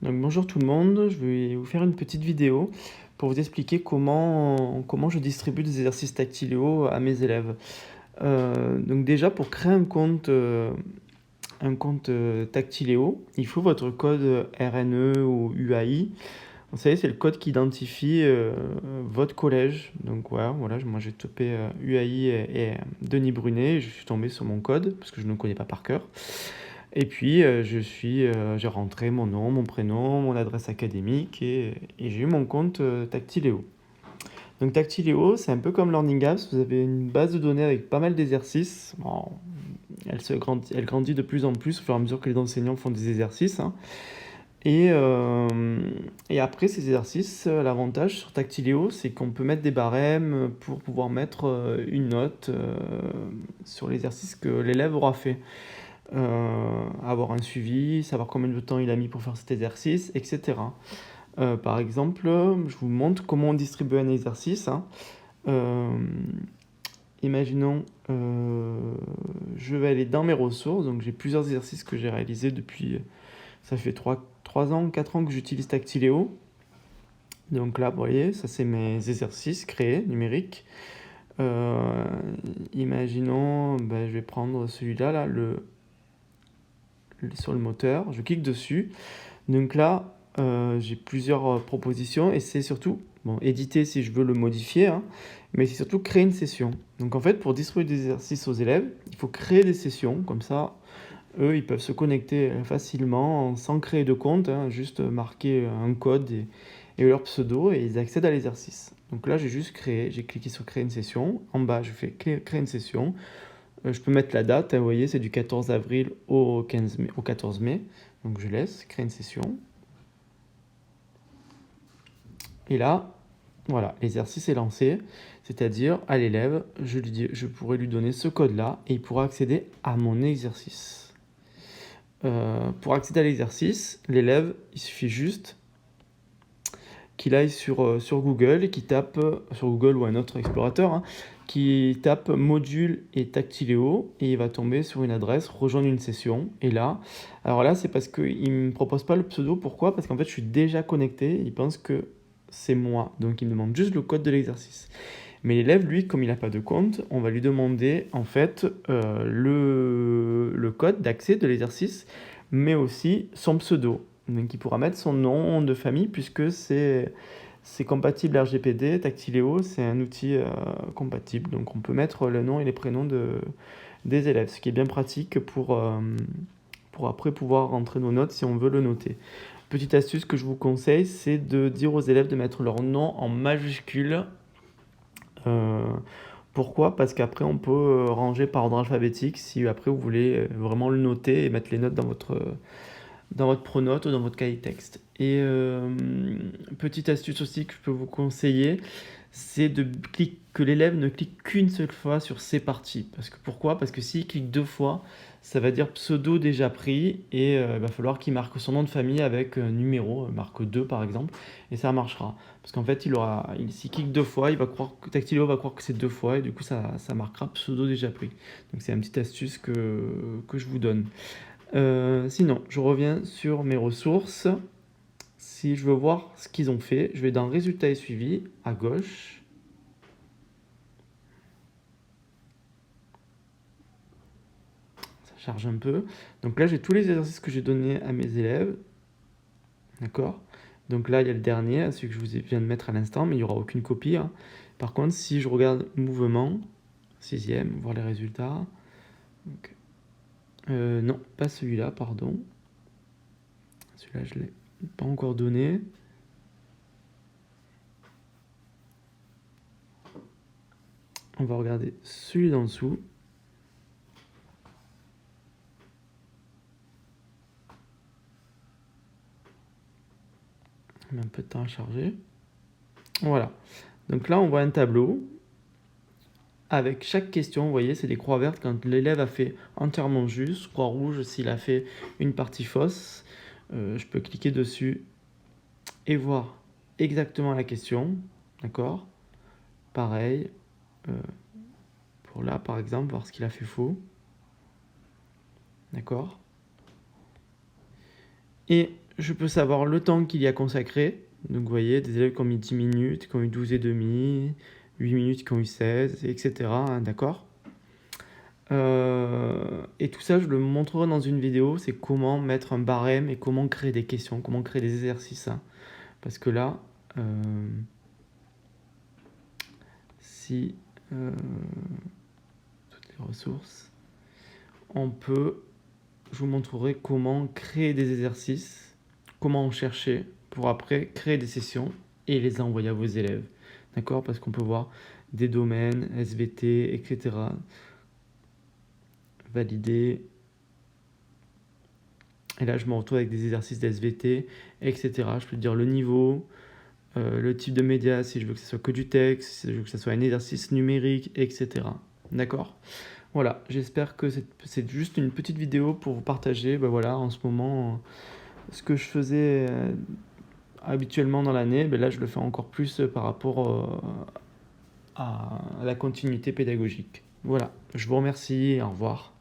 Donc bonjour tout le monde, je vais vous faire une petite vidéo pour vous expliquer comment je distribue des exercices Tactiléo à mes élèves. Donc déjà pour créer un compte Tactiléo, il faut votre code RNE ou UAI. Vous savez, c'est le code qui identifie votre collège. Donc voilà, moi j'ai topé UAI et Denis Brunet, et je suis tombé sur mon code parce que je ne le connais pas par cœur. Et puis, j'ai rentré mon nom, mon prénom, mon adresse académique et j'ai eu mon compte Tactiléo. Donc Tactiléo, c'est un peu comme Learning Apps, vous avez une base de données avec pas mal d'exercices. Bon, elle grandit de plus en plus au fur et à mesure que les enseignants font des exercices, hein. Et, euh, et après ces exercices, l'avantage sur Tactiléo, c'est qu'on peut mettre des barèmes pour pouvoir mettre une note sur l'exercice que l'élève aura fait. Avoir un suivi, savoir combien de temps il a mis pour faire cet exercice, etc. Par exemple, je vous montre comment on distribue un exercice, hein. Euh, Imaginons, je vais aller dans mes ressources, donc j'ai plusieurs exercices que j'ai réalisés depuis, ça fait 3 ans, 4 ans que j'utilise Tactiléo. Donc là, vous voyez, ça c'est mes exercices créés, numériques. Euh, Imaginons, je vais prendre celui-là, là, sur le moteur, je clique dessus. Donc là, j'ai plusieurs propositions et c'est surtout, bon, éditer si je veux le modifier, hein, mais c'est surtout créer une session. Donc en fait, pour distribuer des exercices aux élèves, il faut créer des sessions, comme ça, eux, ils peuvent se connecter facilement sans créer de compte, hein, juste marquer un code et leur pseudo et ils accèdent à l'exercice. Donc là, j'ai cliqué sur créer une session. En bas, je fais créer une session. Je peux mettre la date, hein, vous voyez, c'est du 14 avril au 15 mai, au 14 mai. Donc je laisse créer une session. Et là, voilà, l'exercice est lancé, c'est-à-dire à l'élève, je pourrais lui donner ce code-là et il pourra accéder à mon exercice. Pour accéder à l'exercice, l'élève, il suffit juste qu'il aille sur Google et qu'il tape, sur Google ou un autre explorateur, hein, qui tape module et Tactiléo et il va tomber sur une adresse, rejoindre une session. Et là, alors là, c'est parce qu'il ne me propose pas le pseudo. Pourquoi? Parce qu'en fait, je suis déjà connecté. Il pense que c'est moi. Donc, il me demande juste le code de l'exercice. Mais l'élève, lui, comme il n'a pas de compte, on va lui demander en fait le code d'accès de l'exercice, mais aussi son pseudo. Donc, il pourra mettre son nom de famille puisque c'est compatible RGPD, Tactiléo, c'est un outil compatible. Donc on peut mettre le nom et les prénoms des élèves, ce qui est bien pratique pour après pouvoir rentrer nos notes si on veut le noter. Petite astuce que je vous conseille, c'est de dire aux élèves de mettre leur nom en majuscule. Euh, Pourquoi? Parce qu'après on peut ranger par ordre alphabétique si après vous voulez vraiment le noter et mettre les notes dans votre pronote ou dans votre cahier texte. Et petite astuce aussi que je peux vous conseiller, c'est que l'élève ne clique qu'une seule fois sur ces parties. Pourquoi? Parce que s'il clique 2 fois, ça va dire pseudo déjà pris et il va falloir qu'il marque son nom de famille avec un numéro, marque 2 par exemple, et ça marchera. Parce qu'en fait, s'il clique 2 fois, Tactileo va croire que c'est 2 fois et du coup ça marquera pseudo déjà pris. Donc c'est une petite astuce que je vous donne. Sinon, je reviens sur mes ressources. Si je veux voir ce qu'ils ont fait, je vais dans Résultats et suivi, à gauche. Ça charge un peu. Donc là, j'ai tous les exercices que j'ai donnés à mes élèves. D'accord? Donc là, il y a le dernier, celui que je vous viens de mettre à l'instant, mais il n'y aura aucune copie, hein. Par contre, si je regarde mouvement, 6e, voir les résultats. Donc, non, pas celui-là, pardon. Celui-là, je ne l'ai pas encore donné. On va regarder celui d'en dessous. On met un peu de temps à charger. Voilà. Donc là, on voit un tableau avec chaque question. Vous voyez, c'est des croix vertes quand l'élève a fait entièrement juste, croix rouge s'il a fait une partie fausse. Je peux cliquer dessus et voir exactement la question. D'accord? Pareil. euh, pour là, par exemple, voir ce qu'il a fait faux. D'accord? Et je peux savoir le temps qu'il y a consacré. Donc vous voyez, des élèves qui ont mis 10 minutes, qui ont eu 12 et demi, 8 minutes qui ont eu 16, etc. Hein, d'accord. Et tout ça, je le montrerai dans une vidéo, c'est comment mettre un barème et comment créer des questions, comment créer des exercices. Hein. Parce que là, si toutes les ressources, je vous montrerai comment créer des exercices, comment en chercher pour après créer des sessions et les envoyer à vos élèves. D'accord? Parce qu'on peut voir des domaines, SVT, etc. Valider. Et là, je me retrouve avec des exercices d'SVT, etc. Je peux dire le niveau, le type de média, si je veux que ce soit que du texte, si je veux que ce soit un exercice numérique, etc. D'accord? Voilà, j'espère que c'est juste une petite vidéo pour vous partager, voilà, en ce moment, ce que je faisais habituellement dans l'année, là, je le fais encore plus par rapport à la continuité pédagogique. Voilà, je vous remercie, au revoir.